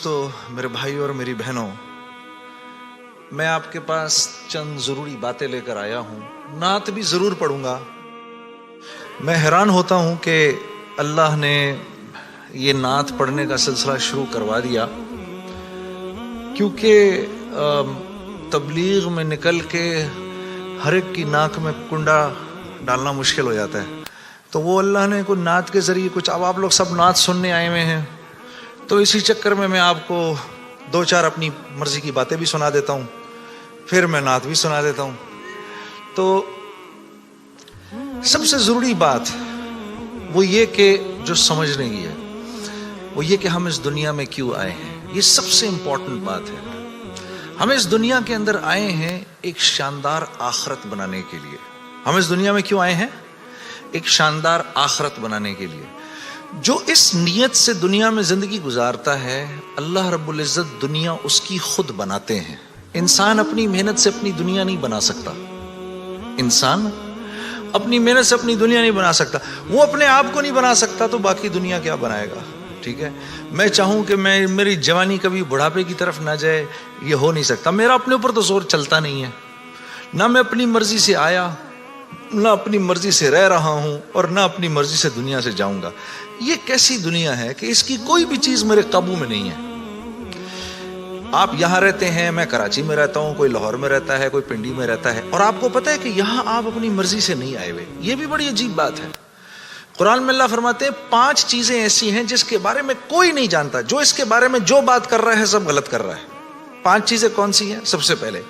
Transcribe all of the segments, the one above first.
دوستو، میرے بھائی اور میری بہنوں، میں آپ کے پاس چند ضروری باتیں لے کر آیا ہوں. نعت بھی ضرور پڑھوں گا. میں حیران ہوتا ہوں کہ اللہ نے یہ نعت پڑھنے کا سلسلہ شروع کروا دیا، کیونکہ تبلیغ میں نکل کے ہر ایک کی ناک میں کنڈا ڈالنا مشکل ہو جاتا ہے. تو وہ اللہ نے کوئی نعت کے ذریعے کچھ، اب آپ لوگ سب نعت سننے آئے ہوئے ہیں، تو اسی چکر میں آپ کو دو چار اپنی مرضی کی باتیں بھی سنا دیتا ہوں، پھر میں نعت بھی سنا دیتا ہوں. تو سب سے ضروری بات وہ یہ کہ جو سمجھنے کی ہے وہ یہ کہ ہم اس دنیا میں کیوں آئے ہیں. یہ سب سے امپورٹنٹ بات ہے. ہم اس دنیا کے اندر آئے ہیں ایک شاندار آخرت بنانے کے لیے. ہم اس دنیا میں کیوں آئے ہیں؟ ایک شاندار آخرت بنانے کے لیے. جو اس نیت سے دنیا میں زندگی گزارتا ہے، اللہ رب العزت دنیا اس کی خود بناتے ہیں. انسان اپنی محنت سے اپنی دنیا نہیں بنا سکتا. انسان اپنی محنت سے اپنی دنیا نہیں بنا سکتا. وہ اپنے آپ کو نہیں بنا سکتا تو باقی دنیا کیا بنائے گا؟ ٹھیک ہے، میں چاہوں کہ میری جوانی کبھی بڑھاپے کی طرف نہ جائے، یہ ہو نہیں سکتا. میرا اپنے اوپر تو زور چلتا نہیں ہے. نہ میں اپنی مرضی سے آیا، نہ اپنی مرضی سے رہ رہا ہوں، اور نہ اپنی مرضی سے دنیا سے جاؤں گا. یہ کیسی دنیا ہے کہ اس کی کوئی بھی چیز میرے قابو میں نہیں ہے. آپ یہاں رہتے ہیں، میں کراچی میں رہتا ہوں، کوئی لاہور میں رہتا ہے، کوئی پنڈی میں رہتا ہے، اور آپ کو پتہ ہے کہ یہاں آپ اپنی مرضی سے نہیں آئے ہوئے. یہ بھی بڑی عجیب بات ہے. قرآن میں اللہ فرماتے ہیں 5 چیزیں ایسی ہیں جس کے بارے میں کوئی نہیں جانتا. جو اس کے بارے میں جو بات کر رہا ہے سب غلط کر رہا ہے. 5 چیزیں کون سی ہیں؟ سب سے پہلے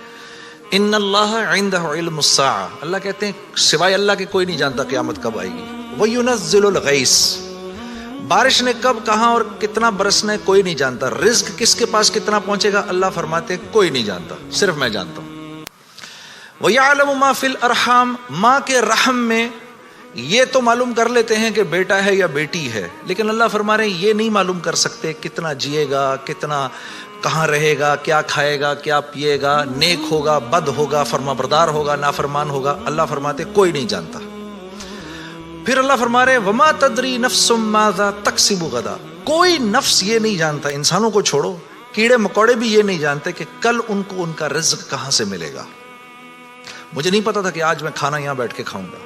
ان اللہ عنده علم الساعہ. اللہ کہتے ہیں سوائے اللہ کے کوئی نہیں جانتا قیامت کب آئے گی. وَيُنَزِّلُ الْغَيْثَ. بارش نے کب، کہاں اور کتنا برسنا ہے کوئی نہیں جانتا. رزق کس کے پاس کتنا پہنچے گا اللہ فرماتے ہیں کوئی نہیں جانتا، صرف میں جانتا ہوں. وَيَعْلَمُ مَا فِي الْأَرْحَامِ. ماں کے رحم میں یہ تو معلوم کر لیتے ہیں کہ بیٹا ہے یا بیٹی ہے، لیکن اللہ فرما رہے ہیں یہ نہیں معلوم کر سکتے کتنا جیے گا، کتنا کہاں رہے گا، کیا کھائے گا، کیا پیے گا، نیک ہوگا، بد ہوگا، فرما بردار ہوگا، نافرمان ہوگا. اللہ فرماتے کوئی نہیں جانتا. پھر اللہ فرما رہے وما تدری نفس ماذا تکسب غدا. کوئی نفس یہ نہیں جانتا، انسانوں کو چھوڑو، کیڑے مکوڑے بھی یہ نہیں جانتے کہ کل ان کو ان کا رزق کہاں سے ملے گا. مجھے نہیں پتا تھا کہ آج میں کھانا یہاں بیٹھ کے کھاؤں گا،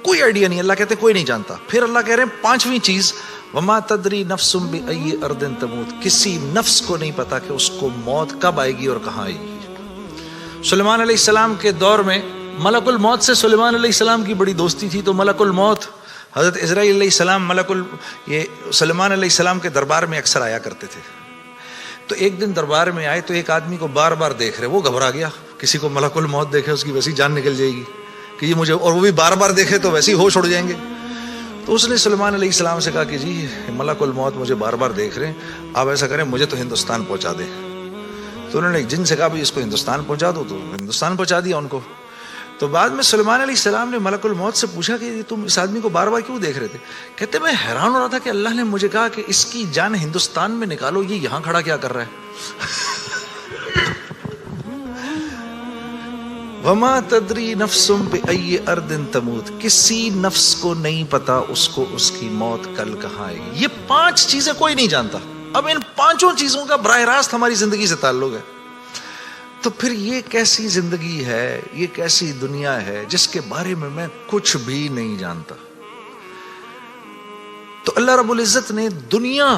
کوئی آئیڈیا نہیں. اللہ کہتے کوئی نہیں جانتا. پھر اللہ کہہ رہے ہیں 5ویں چیز وما تدری نفس بأی ارض تموت. کسی نفس کو نہیں پتا کہ اس کو موت کب آئے گی اور کہاں آئے گی. سلیمان علیہ السلام کے دور میں ملک الموت سے سلیمان علیہ السلام کی بڑی دوستی تھی. تو ملک الموت حضرت عزرائیل علیہ السلام یہ سلیمان علیہ السلام کے دربار میں اکثر آیا کرتے تھے. تو ایک دن دربار میں آئے تو ایک آدمی کو بار بار دیکھ رہے، وہ گھبرا گیا. کسی کو ملک الموت دیکھے اس کی ویسی جان نکل جائے گی کہ یہ مجھے، اور وہ بھی بار بار دیکھے تو ویسے ہی ہوش اڑ جائیں گے. تو اس نے سلیمان علیہ السلام سے کہا کہ جی ملک الموت مجھے بار بار دیکھ رہے ہیں، آپ ایسا کریں مجھے تو ہندوستان پہنچا دیں. تو انہوں نے ایک جن سے کہا بھی اس کو ہندوستان پہنچا دو، تو ہندوستان پہنچا دیا ان کو. تو بعد میں سلیمان علیہ السلام نے ملک الموت سے پوچھا کہ تم اس آدمی کو بار بار کیوں دیکھ رہے تھے؟ کہتے میں حیران ہو رہا تھا کہ اللہ نے مجھے کہا کہ اس کی جان ہندوستان میں نکالو، یہ یہاں کھڑا کیا کر رہا ہے. وما تدری نفس بأی ارض تموت. کسی نفس کو نہیں پتا اس کو اس کی موت کل کہاں آئے گی. یہ 5 چیزیں کوئی نہیں جانتا. اب ان 5 چیزوں کا براہ راست ہماری زندگی سے تعلق ہے. تو پھر یہ کیسی زندگی ہے، یہ کیسی دنیا ہے جس کے بارے میں کچھ بھی نہیں جانتا. تو اللہ رب العزت نے دنیا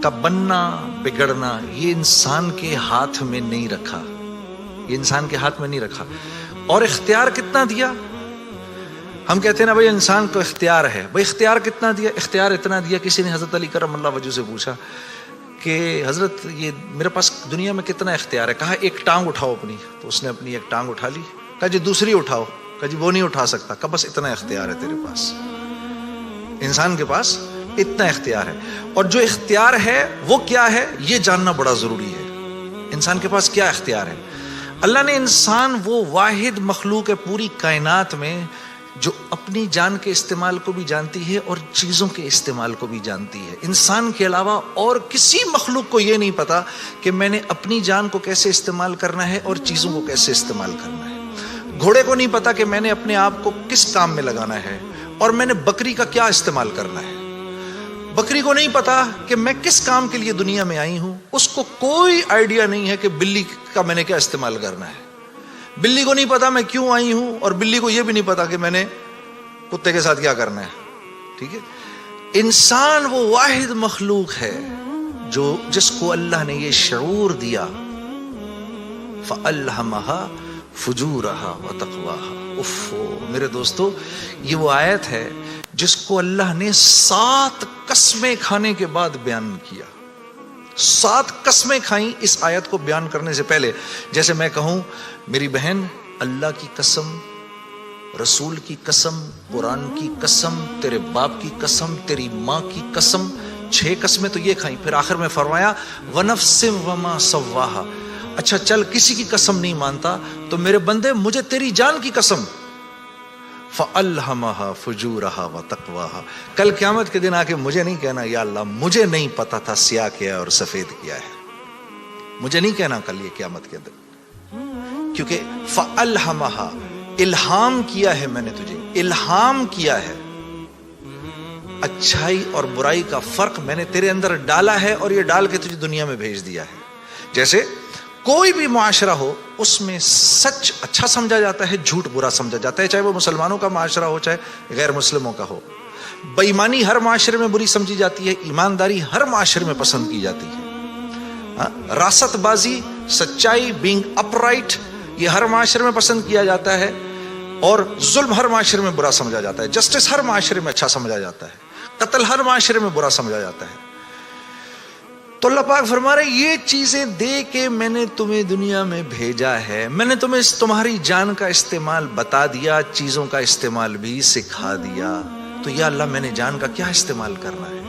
کا بننا بگڑنا یہ انسان کے ہاتھ میں نہیں رکھا. یہ انسان کے ہاتھ میں نہیں رکھا. اور اختیار کتنا دیا؟ ہم کہتے ہیں نا بھائی انسان کو اختیار ہے. بھائی اختیار کتنا دیا؟ اختیار اتنا دیا، کسی نے حضرت علی کرم اللہ وجہ سے پوچھا کہ حضرت یہ میرے پاس دنیا میں کتنا اختیار ہے؟ کہا ایک ٹانگ اٹھاؤ اپنی. تو اس نے اپنی ایک ٹانگ اٹھا لی. کہا جی دوسری اٹھاؤ. کہا جی وہ نہیں اٹھا سکتا. کہا بس اتنا اختیار ہے تیرے پاس. انسان کے پاس اتنا اختیار ہے. اور جو اختیار ہے وہ کیا ہے یہ جاننا بڑا ضروری ہے. انسان کے پاس کیا اختیار ہے؟ اللہ نے انسان وہ واحد مخلوق ہے پوری کائنات میں جو اپنی جان کے استعمال کو بھی جانتی ہے اور چیزوں کے استعمال کو بھی جانتی ہے. انسان کے علاوہ اور کسی مخلوق کو یہ نہیں پتا کہ میں نے اپنی جان کو کیسے استعمال کرنا ہے اور چیزوں کو کیسے استعمال کرنا ہے. گھوڑے کو نہیں پتا کہ میں نے اپنے آپ کو کس کام میں لگانا ہے اور میں نے بکری کا کیا استعمال کرنا ہے. بکری کو نہیں پتا کہ میں کس کام کے لیے دنیا میں آئی ہوں. اس کو کوئی آئیڈیا نہیں ہے کہ بلی کا میں نے کیا استعمال کرنا ہے. بلی کو نہیں پتا میں کیوں آئی ہوں, اور بلی کو یہ بھی نہیں پتا کہ میں نے کتے کے ساتھ کیا کرنا ہے. ٹھیک ہے, انسان وہ واحد مخلوق ہے جس کو اللہ نے یہ شعور دیا, فَأَلْهَمَهَا فُجُورَهَا وَتَقْوَاهَا. میرے دوستو, یہ وہ آیت ہے جس کو اللہ نے 7 قسمیں کھانے کے بعد بیان کیا. 7 قسمیں کھائیں اس آیت کو بیان کرنے سے پہلے. جیسے میں کہوں میری بہن, اللہ کی قسم, رسول کی قسم, قرآن کی قسم, تیرے باپ کی قسم, تیری ماں کی قسم, 6 قسمیں تو یہ کھائیں. پھر آخر میں فرمایا وَنَفْسٍ وَمَا سَوَّاهَا. اچھا چل کسی کی قسم نہیں مانتا تو میرے بندے مجھے تیری جان کی قسم, فَأَلْهَمَهَا فُجُورَهَا وَتَقْوَاهَا. کل قیامت کے دن آ کے مجھے نہیں کہنا یا اللہ مجھے نہیں پتا تھا سیاہ کیا ہے اور سفید کیا ہے. مجھے نہیں کہنا کل یہ قیامت کے دن, کیونکہ فَأَلْهَمَهَا الہام کیا ہے, میں نے تجھے الہام کیا ہے. اچھائی اور برائی کا فرق میں نے تیرے اندر ڈالا ہے اور یہ ڈال کے تجھے دنیا میں بھیج دیا ہے. جیسے کوئی بھی معاشرہ ہو اس میں سچ اچھا سمجھا جاتا ہے, جھوٹ برا سمجھا جاتا ہے, چاہے وہ مسلمانوں کا معاشرہ ہو چاہے غیر مسلموں کا ہو. بےایمانی ہر معاشرے میں بری سمجھی جاتی ہے, ایمانداری ہر معاشرے میں پسند کی جاتی ہے. راست بازی, سچائی, بینگ اپ رائٹ, یہ ہر معاشرے میں پسند کیا جاتا ہے, اور ظلم ہر معاشرے میں برا سمجھا جاتا ہے. جسٹس ہر معاشرے میں اچھا سمجھا جاتا ہے, قتل ہر معاشرے میں برا سمجھا جاتا ہے. تو اللہ پاک فرما رہے یہ چیزیں دے کے میں نے تمہیں دنیا میں بھیجا ہے, میں نے تمہیں تمہاری جان کا استعمال بتا دیا, چیزوں کا استعمال بھی سکھا دیا. تو یا اللہ میں نے جان کا کیا استعمال کرنا ہے,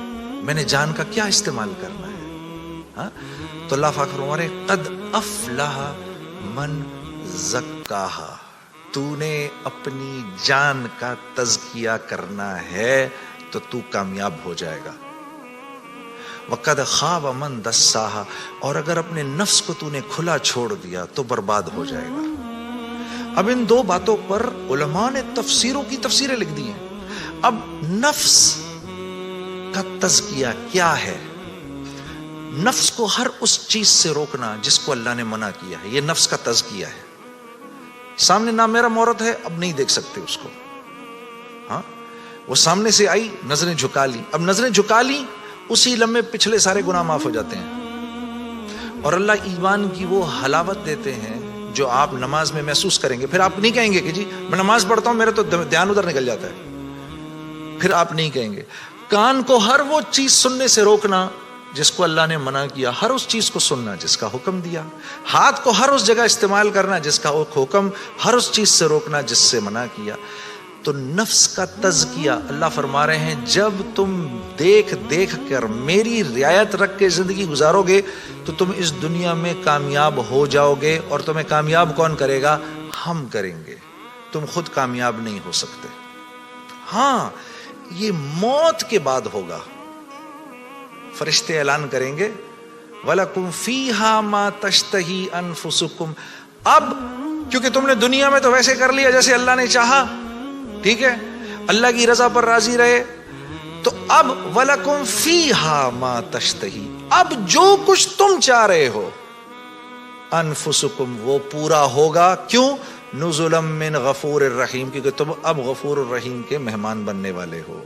میں نے جان کا کیا استعمال کرنا ہے. تو اللہ پاک فرما رہے قد افلح من زکاہا, تو نے اپنی جان کا تزکیہ کرنا ہے تو تو کامیاب ہو جائے گا. وَقَدْ خَابَ مَنْ دَسَّاهَا, اور اگر اپنے نفس کو تو نے کھلا چھوڑ دیا تو برباد ہو جائے گا. اب ان 2 باتوں پر علماء نے تفسیروں کی تفسیریں لکھ دی ہیں. اب نفس کا تزکیہ کیا ہے؟ نفس کو ہر اس چیز سے روکنا جس کو اللہ نے منع کیا ہے, یہ نفس کا تزکیہ ہے. سامنے نامیرا عورت ہے, اب نہیں دیکھ سکتے اس کو. ہاں, وہ سامنے سے آئی, نظریں جھکا لی, اب نظریں جھکا لی, اسی لمحے پچھلے سارے گناہ معاف ہو جاتے ہیں. اور اللہ ایمان کی وہ حلاوت دیتے ہیں جو آپ نماز میں محسوس کریں گے. پھر آپ نہیں کہیں گے کہ جی میں نماز پڑھتا ہوں میرا تو دھیان ادھر نکل جاتا ہے. پھر آپ نہیں کہیں گے. کان کو ہر وہ چیز سننے سے روکنا جس کو اللہ نے منع کیا, ہر اس چیز کو سننا جس کا حکم دیا. ہاتھ کو ہر اس جگہ استعمال کرنا جس کا حکم, ہر اس چیز سے روکنا جس سے منع کیا. تو نفس کا تزکیہ اللہ فرما رہے ہیں جب تم دیکھ دیکھ کر میری رعایت رکھ کے زندگی گزارو گے تو تم اس دنیا میں کامیاب ہو جاؤ گے. اور تمہیں کامیاب کون کرے گا؟ ہم کریں گے. تم خود کامیاب نہیں ہو سکتے. ہاں, یہ موت کے بعد ہوگا. فرشتے اعلان کریں گے وَلَكُمْ فِيهَا مَا تَشْتَهِي أَنفُسُكُمْ. اب کیونکہ تم نے دنیا میں تو ویسے کر لیا جیسے اللہ نے چاہا, ٹھیک ہے, اللہ کی رضا پر راضی رہے, تو اب وَلَكُمْ فِيهَا مَا تَشْتَهِي, اب جو کچھ تم چاہ رہے ہو انفسکم وہ پورا ہوگا. کیوں؟ نزلا من غفور الرحیم, کیونکہ تم اب غفور الرحیم کے مہمان بننے والے ہو.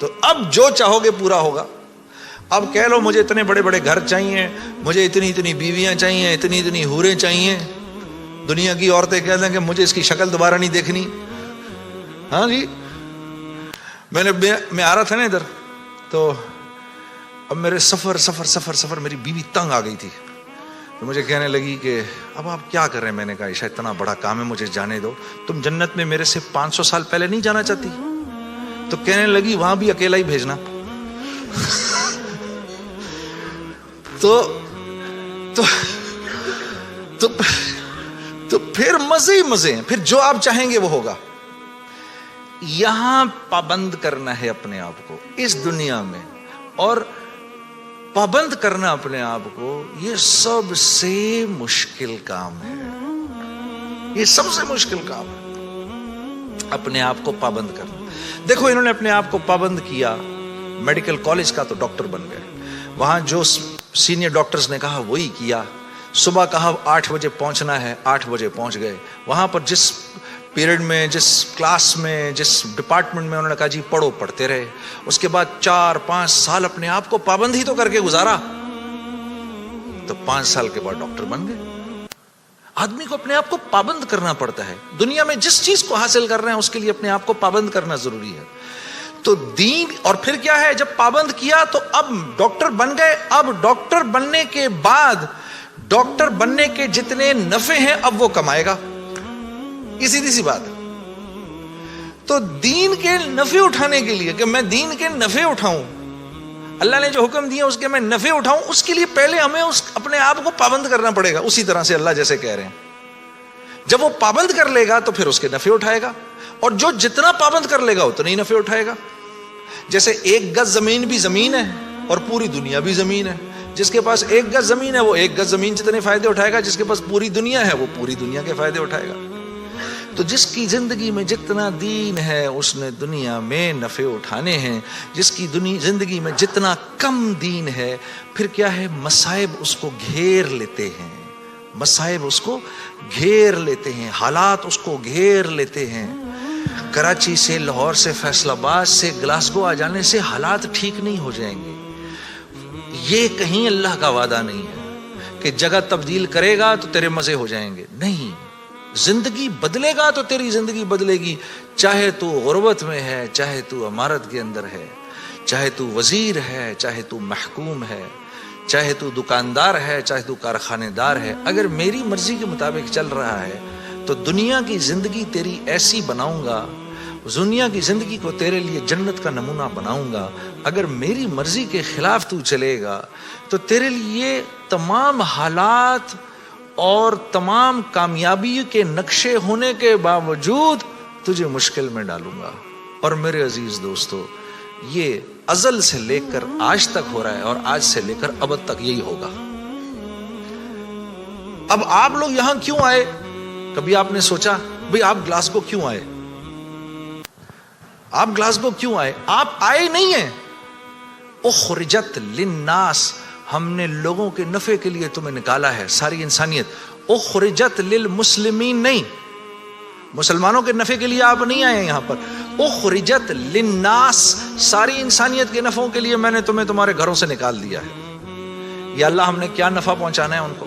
تو اب جو چاہو گے پورا ہوگا. اب کہہ لو مجھے اتنے بڑے بڑے گھر چاہیے, مجھے اتنی اتنی بیویاں چاہیے, اتنی اتنی حوریں چاہیے. دنیا کی عورتیں کہہ دیں کہ مجھے اس کی شکل دوبارہ نہیں دیکھنی. ہاں جی, میں آ رہا تھا نا ادھر, تو اب میرے سفر میری بیوی تنگ آ گئی تھی. تو مجھے کہنے لگی کہ اب آپ کیا کر رہے ہیں؟ میں نے کہا عائشہ اتنا بڑا کام ہے, مجھے جانے دو. تم جنت میں میرے سے 500 سال پہلے نہیں جانا چاہتی؟ تو کہنے لگی وہاں بھی اکیلا ہی بھیجنا. تو پھر مزے ہی مزے ہیں. پھر جو آپ چاہیں گے وہ ہوگا. یہاں پابند کرنا ہے اپنے آپ کو اس دنیا میں, اور پابند کرنا اپنے آپ کو یہ سب سے مشکل کام ہے. یہ سب سے مشکل کام ہے, اپنے آپ کو پابند کرنا. دیکھو انہوں نے اپنے آپ کو پابند کیا میڈیکل کالج کا تو ڈاکٹر بن گئے. وہاں جو سینئر ڈاکٹرز نے کہا وہی کیا. صبح کہا 8 بجے پہنچنا ہے, 8 بجے پہنچ گئے. وہاں پر جس پیریڈ میں, جس کلاس میں, جس ڈپارٹمنٹ میں انہوں نے کہا جی پڑھو, پڑھتے رہے. اس کے بعد 4-5 سال اپنے آپ کو پابند ہی تو کر کے گزارا, تو 5 سال کے بعد ڈاکٹر بن گئے. آدمی کو اپنے آپ کو پابند کرنا پڑتا ہے. دنیا میں جس چیز کو حاصل کر رہے ہیں اس کے لیے اپنے آپ کو پابند کرنا ضروری ہے. تو دین, اور پھر کیا ہے, جب پابند کیا تو اب ڈاکٹر بن گئے. اب ڈاکٹر بننے کے بعد ڈاکٹر بننے کے جتنے نفع ہیں اب وہ کمائے گا. یہ سیدھی سی بات ہے. تو دین کے نفع اٹھانے کے لیے کہ میں دین کے نفع اٹھاؤں, اللہ نے جو حکم دیا اس کے میں نفع اٹھاؤں, اس کے لیے پہلے ہمیں اپنے آپ کو پابند کرنا پڑے گا. اسی طرح سے اللہ جیسے کہہ رہے ہیں, جب وہ پابند کر لے گا تو پھر اس کے نفع اٹھائے گا, اور جو جتنا پابند کر لے گا اتنا ہی نفع اٹھائے گا. جیسے 1 گز زمین بھی زمین ہے اور پوری دنیا بھی زمین ہے. جس کے پاس 1 گز زمین ہے وہ 1 گز زمین جتنے فائدے اٹھائے گا, جس کے پاس پوری دنیا ہے وہ پوری دنیا کے فائدے اٹھائے گا. تو جس کی زندگی میں جتنا دین ہے اس نے دنیا میں نفع اٹھانے ہیں. جس کی زندگی میں جتنا کم دین ہے, پھر کیا ہے, مصائب اس کو گھیر لیتے ہیں. مصائب اس کو گھیر لیتے ہیں, حالات اس کو گھیر لیتے ہیں. کراچی سے, لاہور سے, فیصل آباد سے گلاسگو آ جانے سے حالات ٹھیک نہیں ہو جائیں گے. یہ کہیں اللہ کا وعدہ نہیں ہے کہ جگہ تبدیل کرے گا تو تیرے مزے ہو جائیں گے. نہیں, زندگی بدلے گا تو تیری زندگی بدلے گی. چاہے تو غربت میں ہے, چاہے تو امارت کے اندر ہے, چاہے تو وزیر ہے, چاہے تو محکوم ہے, چاہے تو دکاندار ہے, چاہے تو کارخانے دار ہے. اگر میری مرضی کے مطابق چل رہا ہے تو دنیا کی زندگی تیری ایسی بناؤں گا, دنیا کی زندگی کو تیرے لیے جنت کا نمونہ بناؤں گا. اگر میری مرضی کے خلاف تو چلے گا تو تیرے لیے تمام حالات اور تمام کامیابی کے نقشے ہونے کے باوجود تجھے مشکل میں ڈالوں گا. اور میرے عزیز دوستو, یہ ازل سے لے کر آج تک ہو رہا ہے, اور آج سے لے کر ابد تک یہی ہوگا. اب آپ لوگ یہاں کیوں آئے؟ کبھی آپ نے سوچا بھئی آپ گلاسگو کیوں آئے؟ آپ گلاسگو کیوں آئے؟ آپ آئے نہیں ہیں. اخرجت للناس, ہم نے لوگوں کے نفع کے لیے تمہیں نکالا ہے, ساری انسانیت. اخرجت للمسلمین نہیں, مسلمانوں کے نفع کے لیے آپ نہیں آئے یہاں پر. اخرجت للناس, ساری انسانیت کے نفعوں کے لیے میں نے تمہیں تمہارے گھروں سے نکال دیا ہے. یا اللہ ہم نے کیا نفع پہنچانا ہے ان کو؟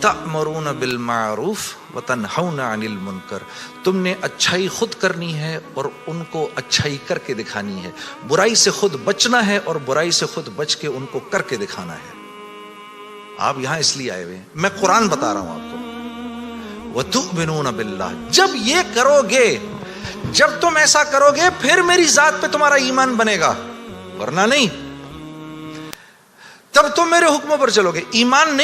تأمرون بالمعروف وتنہون عن المنکر, تم نے اچھائی خود کرنی ہے اور ان کو اچھائی کر کے دکھانی ہے. برائی سے خود بچنا ہے اور برائی سے خود بچ کے ان کو کر کے دکھانا ہے. آپ یہاں اس لیے آئے ہوئے ہیں, میں قرآن بتا رہا ہوں آپ کو. وتؤمنون باللہ, جب یہ کرو گے, جب تم ایسا کرو گے پھر میری ذات پہ تمہارا ایمان بنے گا, ورنہ نہیں. تب تم میرے حکموں پر چلو گے. ایمان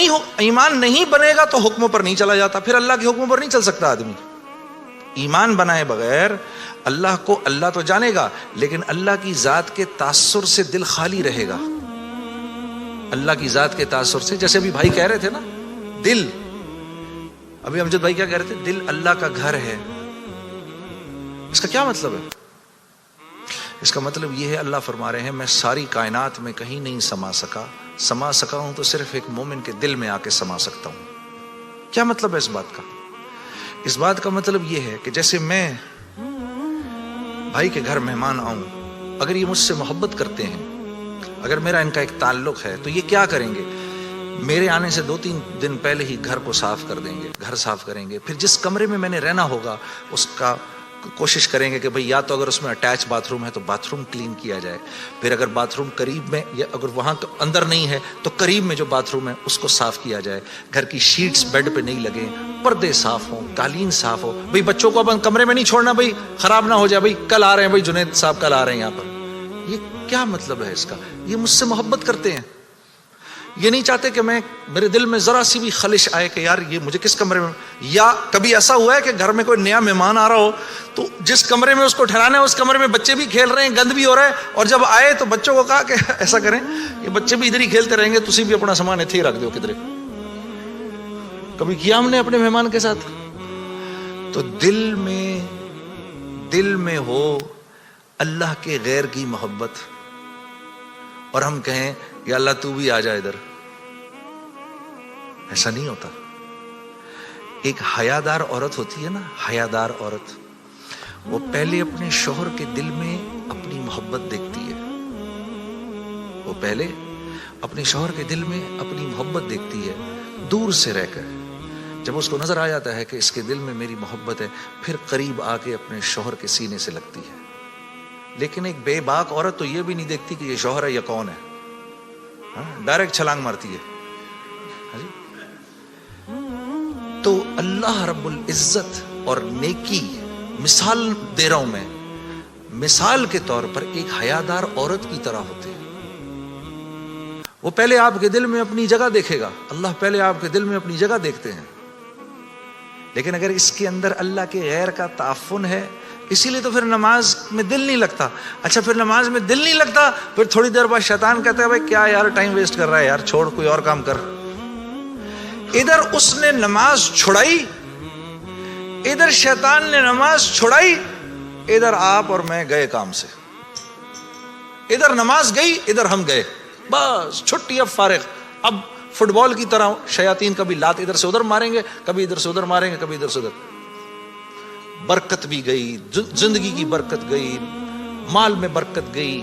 نہیں بنے گا تو حکموں پر نہیں چلا جاتا, پھر اللہ کے حکموں پر نہیں چل سکتا آدمی. ایمان بنائے بغیر اللہ کو, اللہ تو جانے گا لیکن اللہ کی ذات کے تاثر سے دل خالی رہے گا. اللہ کی ذات کے تاثر سے, جیسے ابھی بھائی کہہ رہے تھے نا, دل, ابھی امجد بھائی کیا کہہ رہے تھے, دل اللہ کا گھر ہے. اس کا کیا مطلب ہے؟ اس کا مطلب یہ ہے, اللہ فرما رہے ہیں میں ساری کائنات میں کہیں نہیں سما سکا ہوں تو صرف ایک مومن کے دل میں آ کے سما سکتا ہوں. کیا مطلب ہے اس بات کا؟ اس بات کا مطلب یہ ہے کہ جیسے میں بھائی کے گھر مہمان آؤں, اگر یہ مجھ سے محبت کرتے ہیں, اگر میرا ان کا ایک تعلق ہے, تو یہ کیا کریں گے, میرے آنے سے 2-3 دن پہلے ہی گھر کو صاف کر دیں گے, گھر صاف کریں گے. پھر جس کمرے میں میں نے رہنا ہوگا اس کا کوشش کریں گے کہ بھئی یا تو اگر اس میں اٹیچ باتھ روم ہے تو باتھ روم کلین کیا جائے, پھر اگر باتھ روم قریب میں, یا اگر وہاں اندر نہیں ہے تو قریب میں جو باتھ روم ہے اس کو صاف کیا جائے. گھر کی شیٹس بیڈ پہ نہیں لگیں, پردے صاف ہوں, قالین صاف ہو. بھئی بچوں کو اب کمرے میں نہیں چھوڑنا, بھئی خراب نہ ہو جائے, بھئی کل آ رہے ہیں, بھئی جنید صاحب کل آ رہے ہیں یہاں پر. یہ کیا مطلب ہے اس کا؟ یہ مجھ سے محبت کرتے ہیں, یہ نہیں چاہتے کہ میں, میرے دل میں ذرا سی بھی خلش آئے کہ یار یہ مجھے کس کمرے میں. یا کبھی ایسا ہوا ہے کہ گھر میں کوئی نیا مہمان آ رہا ہو تو جس کمرے میں اس کو ٹھہرانا ہے اس کمرے میں بچے بھی کھیل رہے ہیں, گند بھی ہو رہا ہے, اور جب آئے تو بچوں کو کہا کہ ایسا کریں, یہ بچے بھی ادھر ہی کھیلتے رہیں گے, تسی بھی اپنا سامان اتھے ہی رکھ دو کدھر. کبھی کیا ہم نے اپنے مہمان کے ساتھ؟ تو دل میں ہو اللہ کے غیر کی محبت, اور ہم کہیں یا اللہ تو بھی آ جا ادھر. ایسا نہیں ہوتا. ایک حیادار عورت ہوتی ہے نا, حیادار عورت, وہ پہلے اپنے شوہر کے دل میں اپنی محبت دیکھتی ہے. وہ پہلے اپنے شوہر کے دل میں اپنی محبت دیکھتی ہے دور سے رہ کر. جب اس کو نظر آ جاتا ہے کہ اس کے دل میں میری محبت ہے, پھر قریب آ کے اپنے شوہر کے سینے سے لگتی ہے. لیکن ایک بے باک عورت تو یہ بھی نہیں دیکھتی کہ یہ شوہر ہے یا کون ہے, ڈائریکٹ چھلانگ مارتی ہے. تو اللہ رب العزت اور نیکی, مثال دے رہا ہوں میں, مثال کے طور پر ایک حیادار عورت کی طرح ہوتے ہیں. وہ پہلے آپ کے دل میں اپنی جگہ دیکھے گا, اللہ پہلے آپ کے دل میں اپنی جگہ دیکھتے ہیں. لیکن اگر اس کے اندر اللہ کے غیر کا تعفن ہے, اسی لیے تو پھر نماز میں دل نہیں لگتا. اچھا پھر نماز میں دل نہیں لگتا, پھر تھوڑی دیر بعد شیطان کہتا ہے بھائی کیا یار ٹائم ویسٹ کر رہا ہے یار, چھوڑ کوئی اور کام کر. ادھر اس نے نماز چھڑائی, ادھر شیطان نے نماز چھڑائی, ادھر آپ اور میں گئے کام سے. ادھر نماز گئی, ادھر ہم گئے, بس چھٹی, اب فارغ. اب فٹ بال کی طرح شیاطین کبھی لات ادھر سے ادھر ماریں گے, کبھی ادھر سے ادھر ماریں گے, کبھی ادھر سے ادھر. برکت بھی گئی, زندگی کی برکت گئی, مال میں برکت گئی.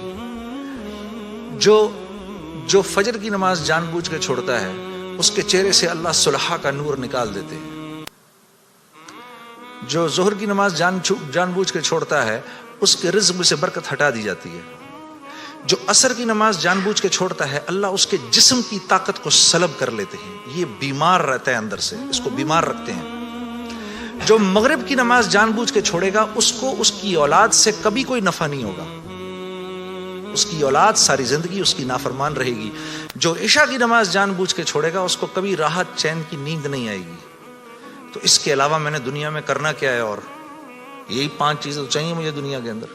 جو فجر کی نماز جان بوجھ کے چھوڑتا ہے اس کے چہرے سے اللہ صلحہ کا نور نکال دیتے ہیں. جو ظہر کی نماز جان بوجھ کے چھوڑتا ہے اس کے رزق میں سے برکت ہٹا دی جاتی ہے. جو عصر کی نماز جان بوجھ کے چھوڑتا ہے اللہ اس کے جسم کی طاقت کو سلب کر لیتے ہیں. یہ بیمار رہتا ہے اندر سے, اس کو بیمار رکھتے ہیں. جو مغرب کی نماز جان بوجھ کے چھوڑے گا اس کو اس کی اولاد سے کبھی کوئی نفع نہیں ہوگا, اس کی اولاد ساری زندگی اس کی نافرمان رہے گی. جو عشاء کی نماز جان بوجھ کے چھوڑے گا اس کو کبھی راحت چین کی نیند نہیں آئے گی. تو اس کے علاوہ میں نے دنیا میں کرنا کیا ہے, اور یہی 5 چیزیں تو چاہیے مجھے دنیا کے اندر.